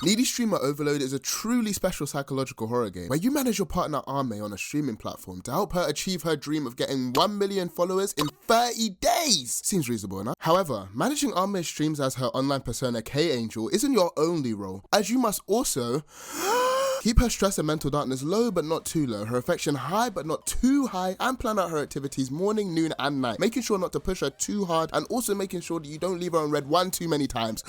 Needy Streamer Overload is a truly special psychological horror game where you manage your partner Ame on a streaming platform to help her achieve her dream of getting 1 million followers in 30 days. Seems reasonable enough. However, managing Ame's streams as her online persona K-Angel isn't your only role, as you must also keep her stress and mental darkness low but not too low, her affection high but not too high, and plan out her activities morning, noon, and night, making sure not to push her too hard and also making sure that you don't leave her on red one too many times.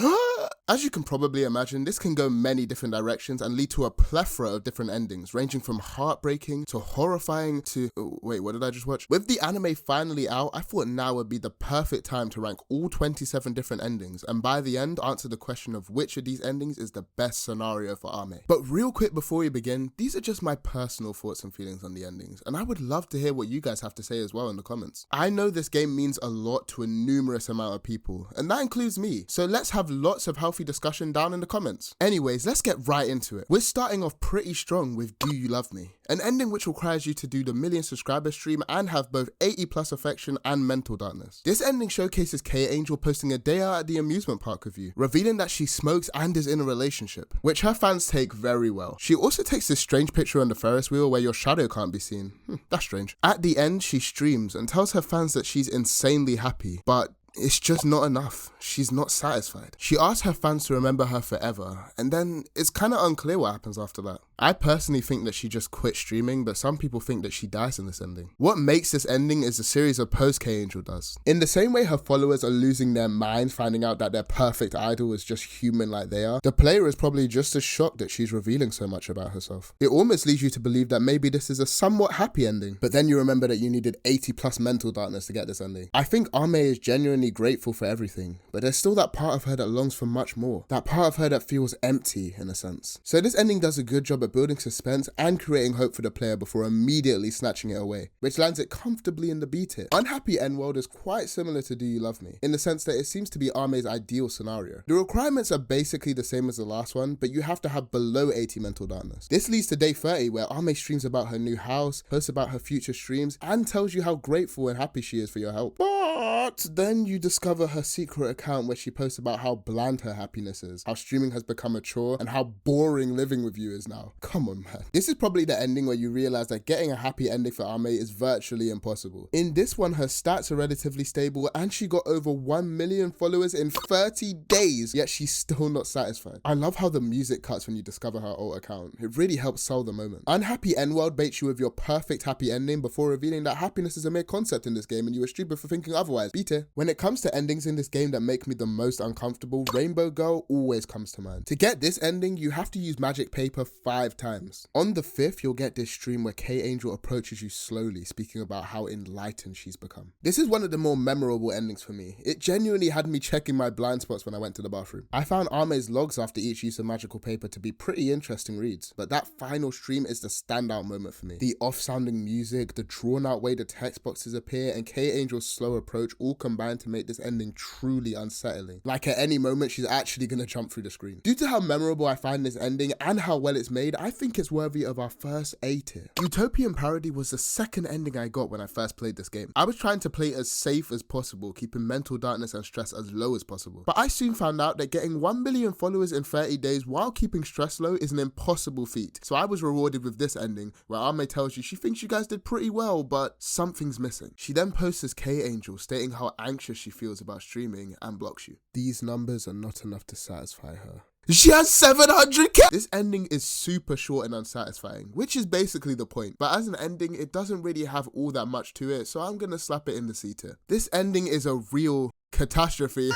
As you can probably imagine, this can go many different directions and lead to a plethora of different endings, ranging from heartbreaking to horrifying to... wait, what did I just watch? With the anime finally out, I thought now would be the perfect time to rank all 27 different endings, and by the end, answer the question of which of these endings is the best scenario for Ame. But real quick before we begin, these are just my personal thoughts and feelings on the endings, and I would love to hear what you guys have to say as well in the comments. I know this game means a lot to a numerous amount of people, and that includes me, so let's have lots of healthy discussion down in the comments. Anyways, let's get right into it. We're starting off pretty strong with Do You Love Me? An ending which requires you to do the 1,000,000 subscriber stream and have both 80+ affection and mental darkness. This ending showcases K-Angel posting a day out at the amusement park with you, revealing that she smokes and is in a relationship, which her fans take very well. She also takes this strange picture on the Ferris wheel where your shadow can't be seen. That's strange. At the end, she streams and tells her fans that she's insanely happy, but it's just not enough. She's not satisfied. She asks her fans to remember her forever, and then it's kind of unclear what happens after that. I personally think that she just quit streaming, but some people think that she dies in this ending. What makes this ending is the series of posts K-Angel does. In the same way her followers are losing their minds finding out that their perfect idol is just human like they are, the player is probably just as shocked that she's revealing so much about herself. It almost leads you to believe that maybe this is a somewhat happy ending, but then you remember that you needed 80+ mental darkness to get this ending. I think Ame is genuinely grateful for everything, but there's still that part of her that longs for much more. That part of her that feels empty in a sense. So this ending does a good job at building suspense and creating hope for the player before immediately snatching it away, which lands it comfortably in the B tier. Unhappy End World is quite similar to Do You Love Me, in the sense that it seems to be Ame's ideal scenario. The requirements are basically the same as the last one, but you have to have below 80 mental darkness. This leads to day 30 where Ame streams about her new house, posts about her future streams, and tells you how grateful and happy she is for your help. But then you discover her secret account where she posts about how bland her happiness is, how streaming has become a chore, and how boring living with you is now. Come on, man. This is probably the ending where you realize that getting a happy ending for Ame is virtually impossible. In this one, her stats are relatively stable and she got over 1 million followers in 30 days, yet she's still not satisfied. I love how the music cuts when you discover her alt account. It really helps sell the moment. Unhappy End World baits you with your perfect happy ending before revealing that happiness is a mere concept in this game and you were stupid for thinking otherwise. B tier. When it comes to endings in this game that make me the most uncomfortable, Rainbow Girl always comes to mind. To get this ending, you have to use magic paper 5 times. On the 5th, you'll get this stream where K-Angel approaches you slowly, speaking about how enlightened she's become. This is one of the more memorable endings for me. It genuinely had me checking my blind spots when I went to the bathroom. I found Ame's logs after each use of magical paper to be pretty interesting reads, but that final stream is the standout moment for me. The off-sounding music, the drawn-out way the text boxes appear, and K-Angel's slow approach all combine to make this ending truly unsettling. Like at any moment, she's actually gonna jump through the screen. Due to how memorable I find this ending and how well it's made, I think it's worthy of our first A tier. Utopian Parody was the second ending I got when I first played this game. I was trying to play as safe as possible, keeping mental darkness and stress as low as possible. But I soon found out that getting 1 million followers in 30 days while keeping stress low is an impossible feat. So I was rewarded with this ending, where Ame tells you she thinks you guys did pretty well, but something's missing. She then posts as K-Angel, stating how anxious she feels about streaming and blocks you. These numbers are not enough to satisfy her. She has 700k! This ending is super short and unsatisfying, which is basically the point. But as an ending, it doesn't really have all that much to it, so I'm gonna slap it in the C tier. This ending is a real catastrophe.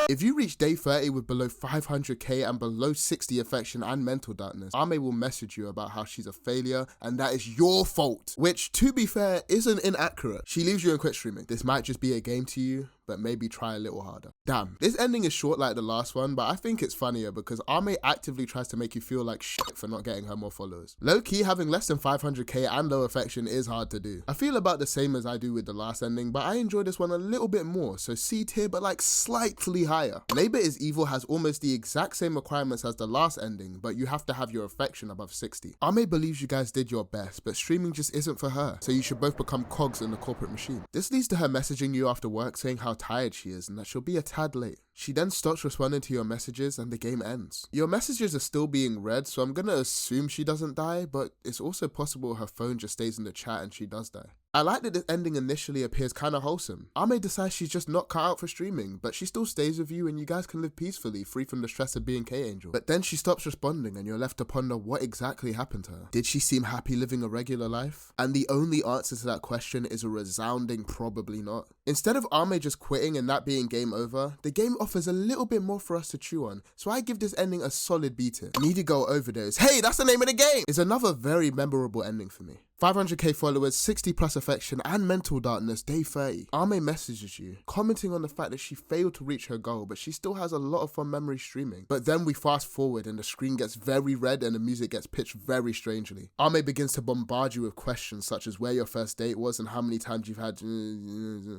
If you reach day 30 with below 500k and below 60 affection and mental darkness, Ame will message you about how she's a failure and that is your fault, which to be fair isn't inaccurate. She leaves you and quit streaming. This might just be a game to you, but maybe try a little harder. Damn, this ending is short like the last one, but I think it's funnier because Ame actively tries to make you feel like shit for not getting her more followers. Low-key, having less than 500k and low affection is hard to do. I feel about the same as I do with the last ending, but I enjoy this one a little bit more, so C tier but like slightly higher. Labor is Evil has almost the exact same requirements as the last ending, but you have to have your affection above 60. Ame believes you guys did your best, but streaming just isn't for her, so you should both become cogs in the corporate machine. This leads to her messaging you after work saying how tired she is and that she'll be a tad late. She then stops responding to your messages and the game ends. Your messages are still being read, so I'm gonna assume she doesn't die, but it's also possible her phone just stays in the chat and she does die. I like that this ending initially appears kinda wholesome. Ame decides she's just not cut out for streaming, but she still stays with you and you guys can live peacefully, free from the stress of being K-Angel. But then she stops responding and you're left to ponder what exactly happened to her. Did she seem happy living a regular life? And the only answer to that question is a resounding probably not. Instead of Ame just quitting and that being game over, the game offers a little bit more for us to chew on, so I give this ending a solid B tier. Needy Girl Overdose, hey, that's the name of the game, is another very memorable ending for me. 500k followers, 60 plus affection, and mental darkness, day 30. Ame messages you, commenting on the fact that she failed to reach her goal, but she still has a lot of fun memories streaming. But then we fast forward and the screen gets very red and the music gets pitched very strangely. Ame begins to bombard you with questions such as where your first date was and how many times you've had.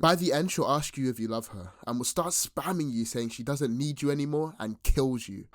By the end, she'll ask you if you love her, and will start spamming you saying she doesn't need you anymore and kills you.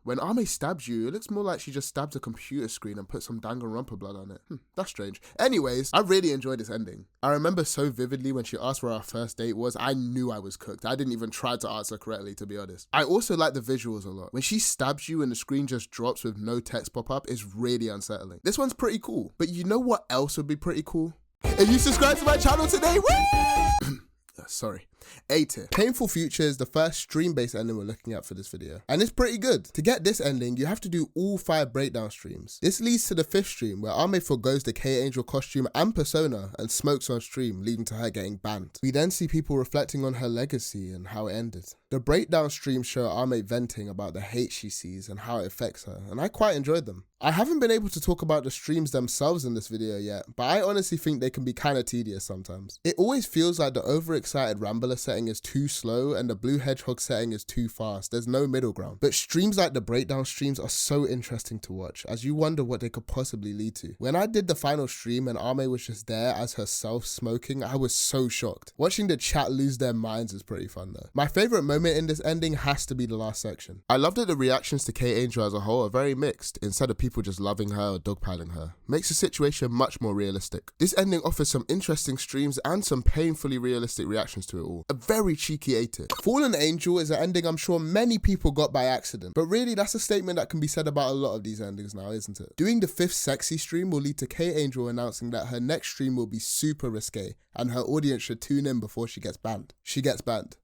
When Ame stabs you, it looks more like she just stabbed a computer screen and put some Danganronpa blood on it. That's strange. Anyways, I really enjoyed this ending. I remember so vividly when she asked where our first date was, I knew I was cooked. I didn't even try to answer correctly, to be honest. I also like the visuals a lot. When she stabs you and the screen just drops with no text pop up, it's really unsettling. This one's pretty cool, but you know what else would be pretty cool? If you subscribe to my channel today, woo! Sorry. A tier. Painful Future is the first stream-based ending we're looking at for this video, and it's pretty good. To get this ending, you have to do all 5 breakdown streams. This leads to the 5th stream, where Ame forgoes the K-Angel costume and persona and smokes on stream, leading to her getting banned. We then see people reflecting on her legacy and how it ended. The breakdown streams show Ame venting about the hate she sees and how it affects her, and I quite enjoyed them. I haven't been able to talk about the streams themselves in this video yet, but I honestly think they can be kinda tedious sometimes. It always feels like the overexcited Rambler setting is too slow and the Blue Hedgehog setting is too fast. There's no middle ground. But streams like the breakdown streams are so interesting to watch, as you wonder what they could possibly lead to. When I did the final stream and Ame was just there as herself smoking, I was so shocked. Watching the chat lose their minds is pretty fun though. My favorite moment in this ending has to be the last section. I love that the reactions to K-Angel as a whole are very mixed, instead of people just loving her or dogpiling her. Makes the situation much more realistic. This ending offers some interesting streams and some painfully realistic reactions to it all. A very cheeky A tier. Fallen Angel is an ending I'm sure many people got by accident, but really that's a statement that can be said about a lot of these endings now, isn't it? Doing the 5th sexy stream will lead to K-Angel announcing that her next stream will be super risque and her audience should tune in before she gets banned. She gets banned.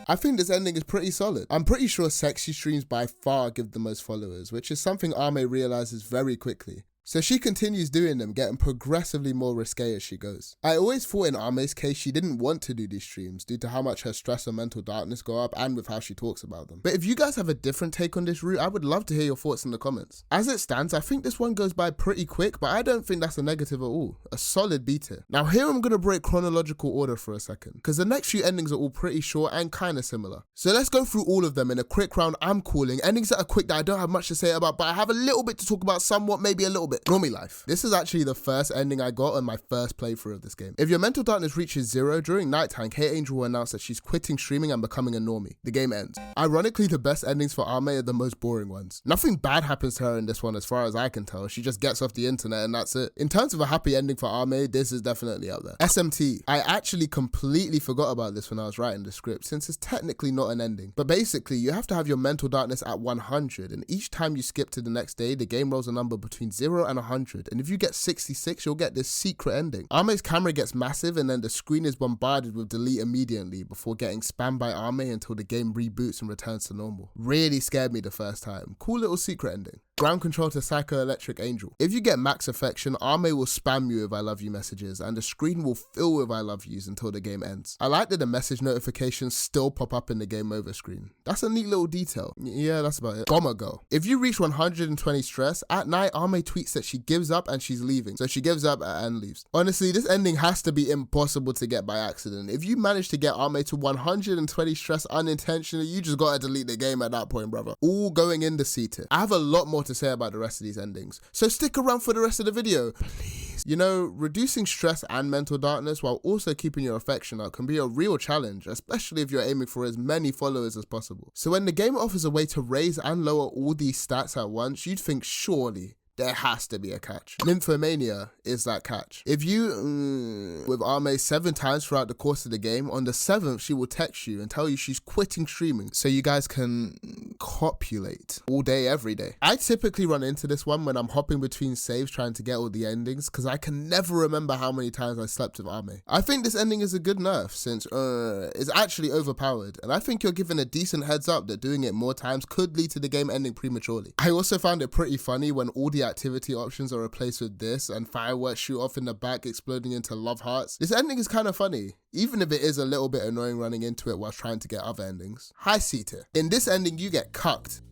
I think this ending is pretty solid. I'm pretty sure sexy streams by far give the most followers, which is something Ame realizes very quickly. So she continues doing them, getting progressively more risque as she goes. I always thought in Ame's case she didn't want to do these streams due to how much her stress and mental darkness go up and with how she talks about them. But if you guys have a different take on this route, I would love to hear your thoughts in the comments. As it stands, I think this one goes by pretty quick, but I don't think that's a negative at all. A solid B tier. Now here I'm going to break chronological order for a second, because the next few endings are all pretty short and kind of similar. So let's go through all of them in a quick round I'm calling. Endings that are quick that I don't have much to say about, but I have a little bit to talk about, somewhat, maybe a little bit. Normie Life. This is actually the first ending I got on my first playthrough of this game. If your mental darkness reaches 0 during nighttime, K-Angel will announce that she's quitting streaming and becoming a normie. The game ends. Ironically, the best endings for Ame are the most boring ones. Nothing bad happens to her in this one as far as I can tell. She just gets off the internet and that's it. In terms of a happy ending for Ame, this is definitely up there. SMT. I actually completely forgot about this when I was writing the script, since it's technically not an ending. But basically, you have to have your mental darkness at 100, and each time you skip to the next day, the game rolls a number between 0 and 100. And if you get 66, you'll get this secret ending. Ame's camera gets massive and then the screen is bombarded with delete immediately before getting spammed by Ame until the game reboots and returns to normal. Really scared me the first time. Cool little secret ending. Ground control to Psycho-Electric Angel. If you get max affection, Ame will spam you with I love you messages and the screen will fill with I love yous until the game ends. I like that the message notifications still pop up in the game over screen. That's a neat little detail. Yeah, that's about it. Bomber Girl. If you reach 120 stress, at night Ame tweets that she gives up and she's leaving. So she gives up and leaves. Honestly, this ending has to be impossible to get by accident. If you manage to get Ame to 120 stress unintentionally, you just gotta delete the game at that point, brother. All going in the C tier. I have a lot more to say about the rest of these endings, so stick around for the rest of the video, please. You know, reducing stress and mental darkness while also keeping your affection up can be a real challenge, especially if you're aiming for as many followers as possible. So when the game offers a way to raise and lower all these stats at once, you'd think surely there has to be a catch. Nymphomania is that catch. If you with Ame 7 times throughout the course of the game, on the 7th she will text you and tell you she's quitting streaming so you guys can copulate all day every day. I typically run into this one when I'm hopping between saves trying to get all the endings because I can never remember how many times I slept with Ame. I think this ending is a good nerf since it's actually overpowered, and I think you're given a decent heads up that doing it more times could lead to the game ending prematurely. I also found it pretty funny when all the activity options are replaced with this and fireworks shoot off in the back exploding into love hearts. This ending is kind of funny, even if it is a little bit annoying running into it whilst trying to get other endings. High C tier. In this ending you get cucked.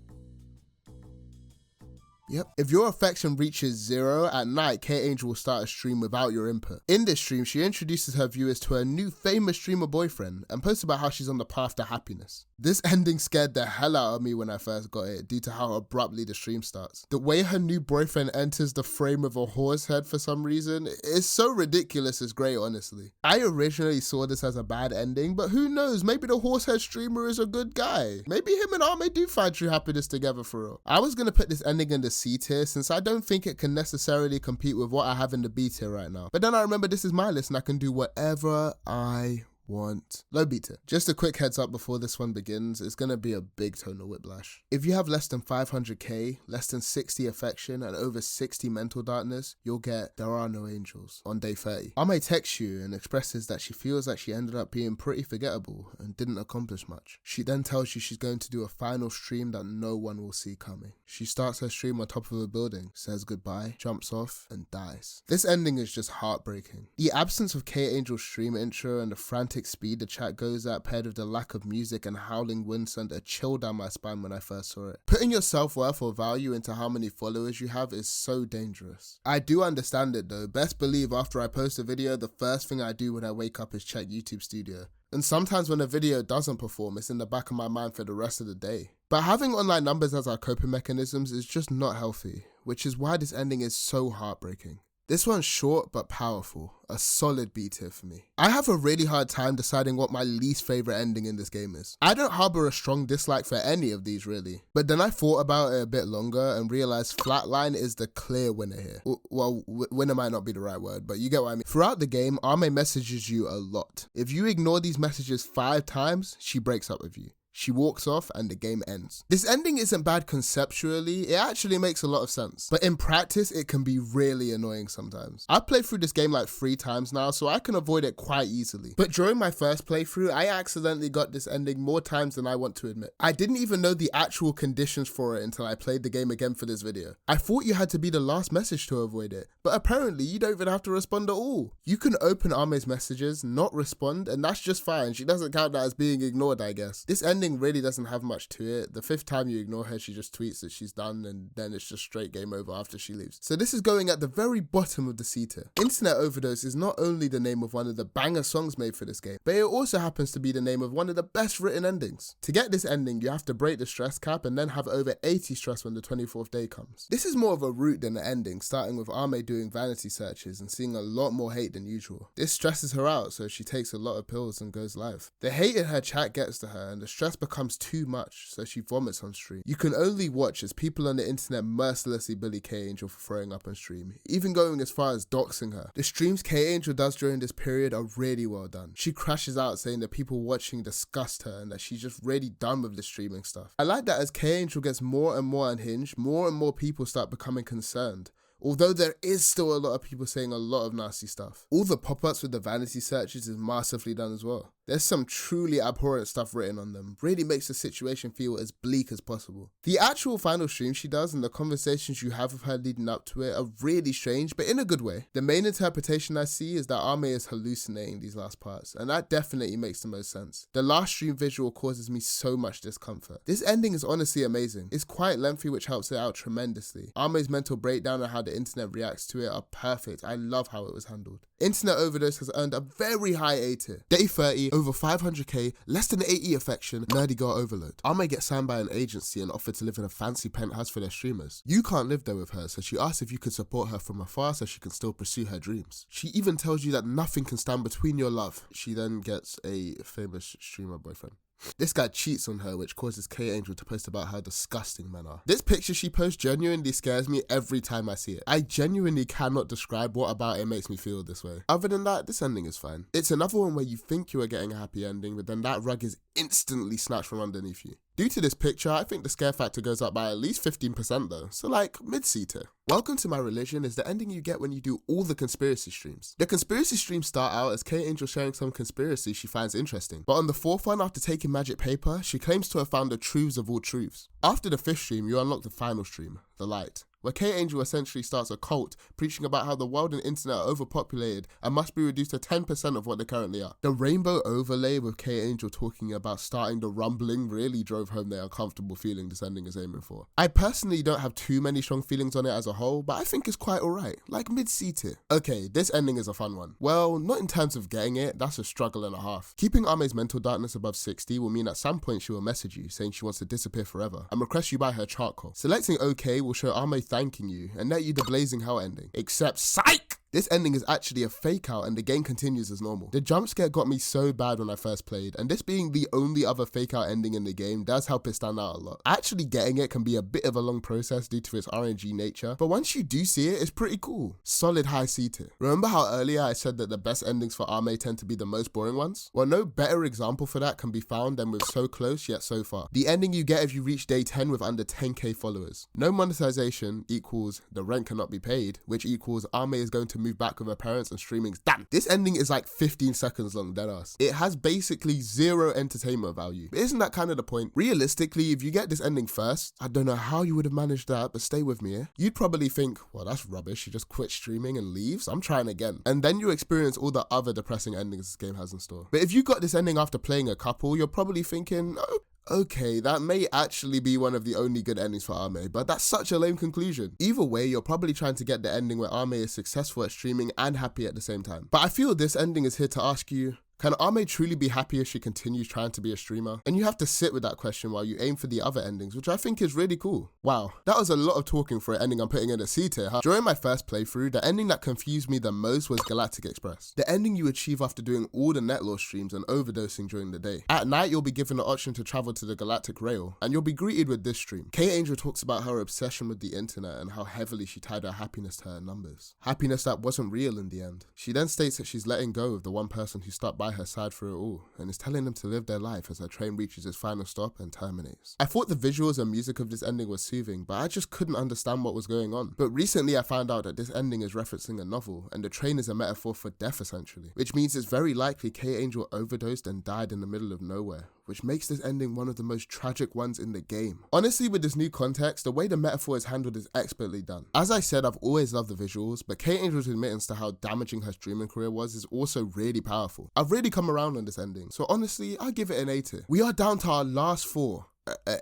Yep. If your affection reaches 0 at night, K-Angel will start a stream without your input. In this stream, she introduces her viewers to her new famous streamer boyfriend and posts about how she's on the path to happiness. This ending scared the hell out of me when I first got it due to how abruptly the stream starts. The way her new boyfriend enters the frame of a horse head for some reason is so ridiculous it's great, honestly. I originally saw this as a bad ending, but who knows, maybe the horsehead streamer is a good guy. Maybe him and Ame do find true happiness together for real. I was gonna put this ending in the C tier since I don't think it can necessarily compete with what I have in the B tier right now. But then I remember this is my list and I can do whatever I want. Low B tier. Just a quick heads up before this one begins, it's gonna be a big tonal whiplash. If you have less than 500k, less than 60 affection, and over 60 mental darkness, you'll get There Are No Angels on day 30. Ame texts you and expresses that she feels like she ended up being pretty forgettable and didn't accomplish much. She then tells you she's going to do a final stream that no one will see coming. She starts her stream on top of a building, says goodbye, jumps off, and dies. This ending is just heartbreaking. The absence of K-Angel's stream intro and the frantic speed the chat goes at, paired with the lack of music and howling wind, sent a chill down my spine when I first saw it. Putting your self-worth or value into how many followers you have is so dangerous. I do understand it though. Best believe after I post a video, the first thing I do when I wake up is check YouTube Studio. And sometimes when a video doesn't perform, it's in the back of my mind for the rest of the day. But having online numbers as our coping mechanisms is just not healthy, which is why this ending is so heartbreaking. This one's short but powerful, a solid B tier for me. I have a really hard time deciding what my least favourite ending in this game is. I don't harbour a strong dislike for any of these really, but then I thought about it a bit longer and realised Flatline is the clear winner here. Well, winner might not be the right word, but you get what I mean. Throughout the game, Ame messages you a lot. If you ignore these messages 5 times, she breaks up with you. She walks off and the game ends. This ending isn't bad conceptually, it actually makes a lot of sense. But in practice, it can be really annoying sometimes. I've played through this game like 3 times now, so I can avoid it quite easily. But during my first playthrough, I accidentally got this ending more times than I want to admit. I didn't even know the actual conditions for it until I played the game again for this video. I thought you had to be the last message to avoid it, but apparently you don't even have to respond at all. You can open Ame's messages, not respond, and that's just fine. She doesn't count that as being ignored, I guess. This ending really doesn't have much to it. The 5th time you ignore her, she just tweets that she's done and then it's just straight game over after she leaves. So this is going at the very bottom of the C tier. Internet Overdose is not only the name of one of the banger songs made for this game, but it also happens to be the name of one of the best written endings. To get this ending, you have to break the stress cap and then have over 80 stress when the 24th day comes. This is more of a route than an ending, starting with Ame doing vanity searches and seeing a lot more hate than usual. This stresses her out, so she takes a lot of pills and goes live. The hate in her chat gets to her and the stress becomes too much, so she vomits on stream. You can only watch as people on the internet mercilessly bully K-Angel for throwing up on stream, even going as far as doxing her. The streams K-Angel does during this period are really well done. She crashes out saying that people watching disgust her and that she's just really done with the streaming stuff. I like that as K-Angel gets more and more unhinged, more and more people start becoming concerned. Although there is still a lot of people saying a lot of nasty stuff. All the pop-ups with the vanity searches is masterfully done as well. There's some truly abhorrent stuff written on them. Really makes the situation feel as bleak as possible. The actual final stream she does and the conversations you have with her leading up to it are really strange, but in a good way. The main interpretation I see is that Ame is hallucinating these last parts, and that definitely makes the most sense. The last stream visual causes me so much discomfort. This ending is honestly amazing. It's quite lengthy, which helps it out tremendously. Ame's mental breakdown and how the internet reacts to it are perfect. I love how it was handled. Internet Overdose has earned a very high A tier. Day 30, over 500k, less than 80 affection, nerdy girl overload. Ame gets signed by an agency and offered to live in a fancy penthouse for their streamers. You can't live there with her, so she asks if you could support her from afar so she can still pursue her dreams. She even tells you that nothing can stand between your love. She then gets a famous streamer boyfriend. This guy cheats on her, which causes K-Angel to post about how disgusting men are. This picture she posts genuinely scares me every time I see it. I genuinely cannot describe what about it makes me feel this way. Other than that, this ending is fine. It's another one where you think you are getting a happy ending, but then that rug is instantly snatched from underneath you. Due to this picture, I think the scare factor goes up by at least 15% though, so like mid-C tier. Welcome to My Religion is the ending you get when you do all the conspiracy streams. The conspiracy streams start out as K-Angel sharing some conspiracy she finds interesting, but on the fourth one, after taking magic paper, she claims to have found the truths of all truths. After the fifth stream, you unlock the final stream, The Light, where K-Angel essentially starts a cult preaching about how the world and internet are overpopulated and must be reduced to 10% of what they currently are. The rainbow overlay with K-Angel talking about starting the rumbling really drove home the uncomfortable feeling this ending is aiming for. I personally don't have too many strong feelings on it as a whole, but I think it's quite alright, like mid-C tier. Okay, this ending is a fun one. Well, not in terms of getting it, that's a struggle and a half. Keeping Ame's mental darkness above 60 will mean at some point she will message you saying she wants to disappear forever and request you buy her charcoal. Selecting OK will show Ame thanking you and net you the blazing hell ending. Except psych! This ending is actually a fake out and the game continues as normal. The jump scare got me so bad when I first played, and this being the only other fake out ending in the game does help it stand out a lot. Actually getting it can be a bit of a long process due to its RNG nature, but once you do see it, it's pretty cool. Solid high C tier. Remember how earlier I said that the best endings for Ame tend to be the most boring ones? Well, no better example for that can be found than with So Close Yet So Far. The ending you get if you reach day 10 with under 10k followers. No monetization equals the rent cannot be paid, which equals Ame is going to move back with her parents and streaming's done. This ending is like 15 seconds long, deadass. It has basically zero entertainment value. But isn't that kind of the point? Realistically, if you get this ending first, I don't know how you would have managed that, but stay with me, eh? You'd probably think, well, that's rubbish, she just quit streaming and leaves, I'm trying again. And then you experience all the other depressing endings this game has in store. But if you got this ending after playing a couple, you're probably thinking, oh, okay, that may actually be one of the only good endings for Ame, but that's such a lame conclusion. Either way, you're probably trying to get the ending where Ame is successful at streaming and happy at the same time. But I feel this ending is here to ask you, can Ame truly be happy if she continues trying to be a streamer? And you have to sit with that question while you aim for the other endings, which I think is really cool. Wow, that was a lot of talking for an ending I'm putting in a C tier, huh? During my first playthrough, the ending that confused me the most was Galactic Express. The ending you achieve after doing all the Netlore streams and overdosing during the day. At night, you'll be given the option to travel to the Galactic Rail, and you'll be greeted with this stream. K-Angel talks about her obsession with the internet and how heavily she tied her happiness to her numbers. Happiness that wasn't real in the end. She then states that she's letting go of the one person who stuck by her side through it all, and is telling them to live their life as her train reaches its final stop and terminates. I thought the visuals and music of this ending was soothing, but I just couldn't understand what was going on. But recently I found out that this ending is referencing a novel, and the train is a metaphor for death essentially, which means it's very likely K-Angel overdosed and died in the middle of nowhere, which makes this ending one of the most tragic ones in the game. Honestly, with this new context, the way the metaphor is handled is expertly done. As I said, I've always loved the visuals, but K-Angel's admittance to how damaging her streaming career was is also really powerful. I've really come around on this ending, so honestly, I give it an A tier. We are down to our last four.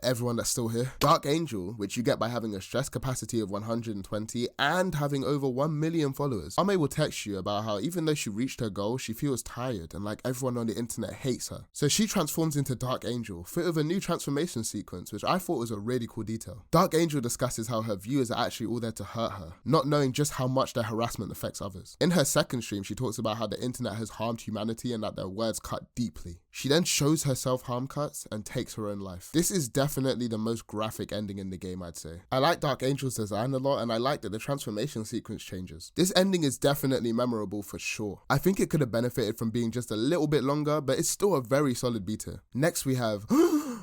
Everyone that's still here. Dark Angel, which you get by having a stress capacity of 120 and having over 1 million followers. Ame will text you about how even though she reached her goal, she feels tired and like everyone on the internet hates her. So she transforms into Dark Angel, fit with a new transformation sequence, which I thought was a really cool detail. Dark Angel discusses how her viewers are actually all there to hurt her, not knowing just how much their harassment affects others. In her second stream, she talks about how the internet has harmed humanity and that their words cut deeply. She then shows her self-harm cuts and takes her own life. This is definitely the most graphic ending in the game, I'd say. I like Dark Angel's design a lot, and I like that the transformation sequence changes. This ending is definitely memorable for sure. I think it could have benefited from being just a little bit longer, but it's still a very solid beta. Next we have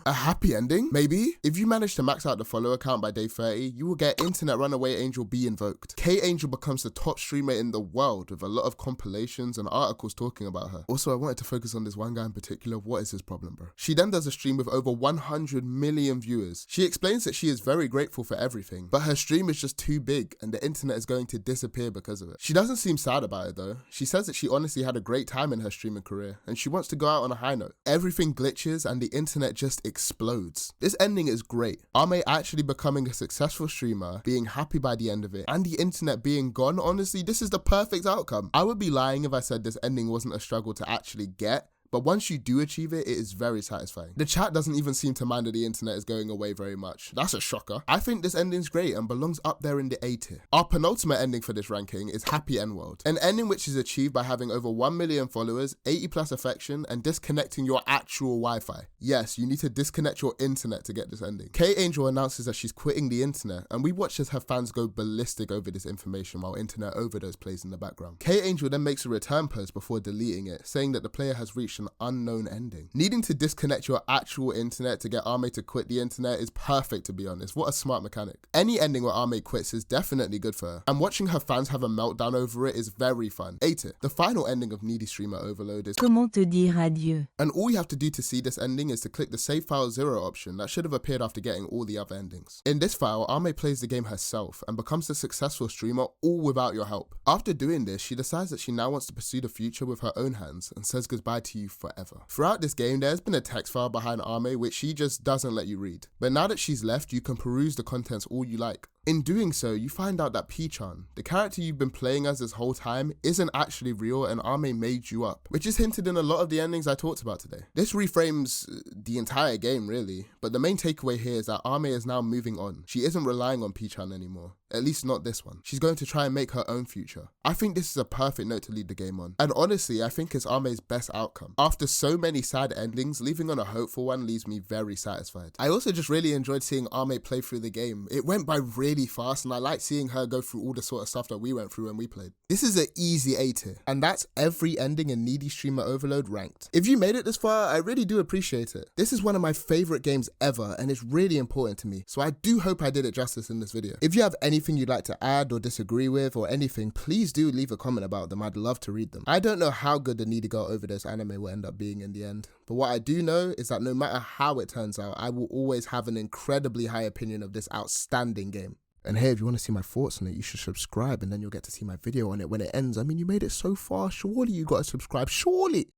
a happy ending, maybe? If you manage to max out the follower count by day 30, you will get Internet Runaway Angel be invoked. K-Angel becomes the top streamer in the world with a lot of compilations and articles talking about her. Also, I wanted to focus on this one guy in particular. What is his problem, bro? She then does a stream with over 100 million viewers. She explains that she is very grateful for everything, but her stream is just too big and the internet is going to disappear because of it. She doesn't seem sad about it though. She says that she honestly had a great time in her streaming career and she wants to go out on a high note. Everything glitches and the internet just explodes. This ending is great. Ame actually becoming a successful streamer, being happy by the end of it, and the internet being gone. Honestly, this is the perfect outcome. I would be lying if I said this ending wasn't a struggle to actually get, but once you do achieve it, it is very satisfying. The chat doesn't even seem to mind that the internet is going away very much. That's a shocker. I think this ending's great and belongs up there in the A tier. Our penultimate ending for this ranking is Happy End World, an ending which is achieved by having over 1 million followers, 80 plus affection, and disconnecting your actual Wi-Fi. Yes, you need to disconnect your internet to get this ending. K-Angel announces that she's quitting the internet, and we watch as her fans go ballistic over this information while Internet Overdose plays in the background. K-Angel then makes a return post before deleting it, saying that the player has reached an unknown ending. Needing to disconnect your actual internet to get Ame to quit the internet is perfect, to be honest. What a smart mechanic. Any ending where Ame quits is definitely good for her, and watching her fans have a meltdown over it is very fun. 8. The final ending of Needy Streamer Overload is Comment te dire adieu? And all you have to do to see this ending is to click the Save File 0 option that should have appeared after getting all the other endings. In this file, Ame plays the game herself and becomes a successful streamer all without your help. After doing this, she decides that she now wants to pursue the future with her own hands and says goodbye to you forever. Throughout this game, there's been a text file behind Ame which she just doesn't let you read. But now that she's left, you can peruse the contents all you like. In doing so, you find out that P-chan, the character you've been playing as this whole time, isn't actually real and Ame made you up, which is hinted in a lot of the endings I talked about today. This reframes the entire game really, but the main takeaway here is that Ame is now moving on. She isn't relying on P-chan anymore. At least not this one. She's going to try and make her own future. I think this is a perfect note to lead the game on. And honestly, I think it's Ame's best outcome. After so many sad endings, leaving on a hopeful one leaves me very satisfied. I also just really enjoyed seeing Ame play through the game. It went by really fast and I like seeing her go through all the sort of stuff that we went through when we played. This is an easy A tier, and that's every ending in Needy Streamer Overload ranked. If you made it this far, I really do appreciate it. This is one of my favorite games ever and it's really important to me, so I do hope I did it justice in this video. If you have anything you'd like to add or disagree with or anything, please do leave a comment about them. I'd love to read them. I don't know how good the Needy Girl Overdose anime will end up being in the end, but what I do know is that no matter how it turns out, I will always have an incredibly high opinion of this outstanding game. And hey, if you want to see my thoughts on it, you should subscribe and then you'll get to see my video on it when it ends. I mean, you made it so far, surely you got to subscribe, surely.